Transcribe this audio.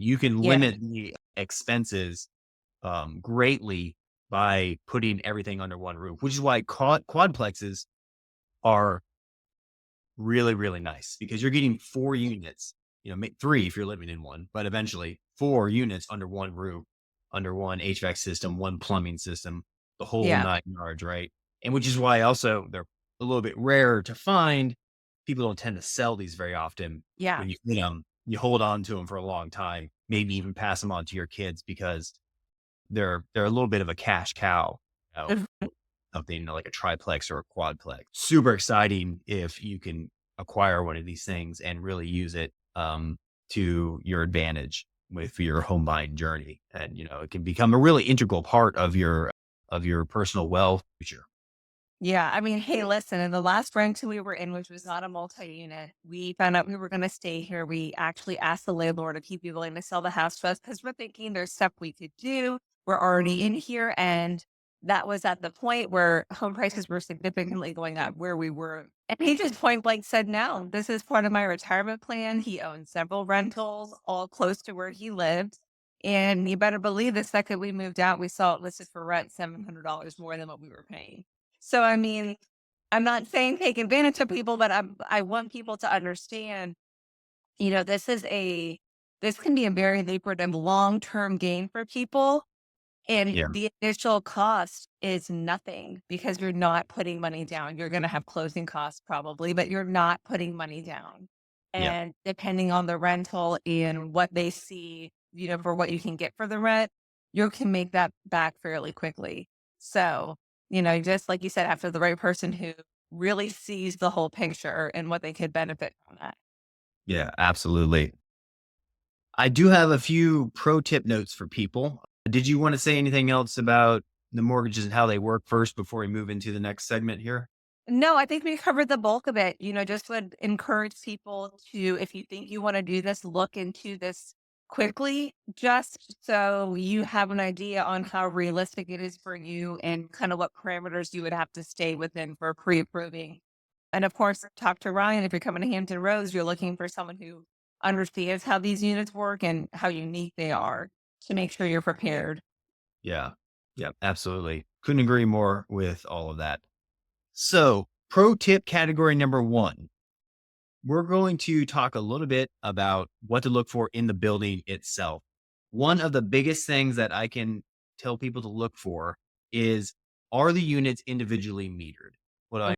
You can Yeah. limit the expenses greatly by putting everything under one roof, which is why quadplexes are really, really nice because you're getting 4 units, three if you're living in one, but eventually 4 units under one roof, under one HVAC system, one plumbing system, the whole Yeah. 9 yards, right? And which is why also they're a little bit rarer to find. People don't tend to sell these very often. Yeah. When you get them, you hold on to them for a long time, maybe even pass them on to your kids because they're a little bit of a cash cow, you know, something, like a triplex or a quadplex. Super exciting if you can acquire one of these things and really use it to your advantage with your home buying journey. And, it can become a really integral part of your personal wealth future. Yeah, I mean, hey, listen, in the last rental we were in, which was not a multi-unit, we found out we were going to stay here. We actually asked the landlord if he'd be willing to sell the house to us because we're thinking there's stuff we could do. We're already in here. And that was at the point where home prices were significantly going up where we were. And he just point blank said, no, this is part of my retirement plan. He owns several rentals, all close to where he lived. And you better believe the second we moved out, we saw it listed for rent $700 more than what we were paying. So, I mean, I'm not saying take advantage of people, but I want people to understand, this can be a very lucrative long-term gain for people. And Yeah. the initial cost is nothing because you're not putting money down. You're going to have closing costs probably, but you're not putting money down. Yeah. And depending on the rental and what they see, for what you can get for the rent, you can make that back fairly quickly. So, just like you said, after the right person who really sees the whole picture and what they could benefit from that. Yeah. Absolutely. I do have a few pro tip notes for people. Did you want to say anything else about the mortgages and how they work first before we move into the next segment here? No, I think we covered the bulk of it. Just would encourage people to, if you think you want to do this, look into this quickly, just so you have an idea on how realistic it is for you and kind of what parameters you would have to stay within for pre-approving. And of course, talk to Ryan if you're coming to Hampton Roads, you're looking for someone who understands how these units work and how unique they are to make sure you're prepared. Yeah. Yeah. Absolutely. Couldn't agree more with all of that. So, pro tip category number one, we're going to talk a little bit about what to look for in the building itself. One of the biggest things that I can tell people to look for is, are the units individually metered? What do I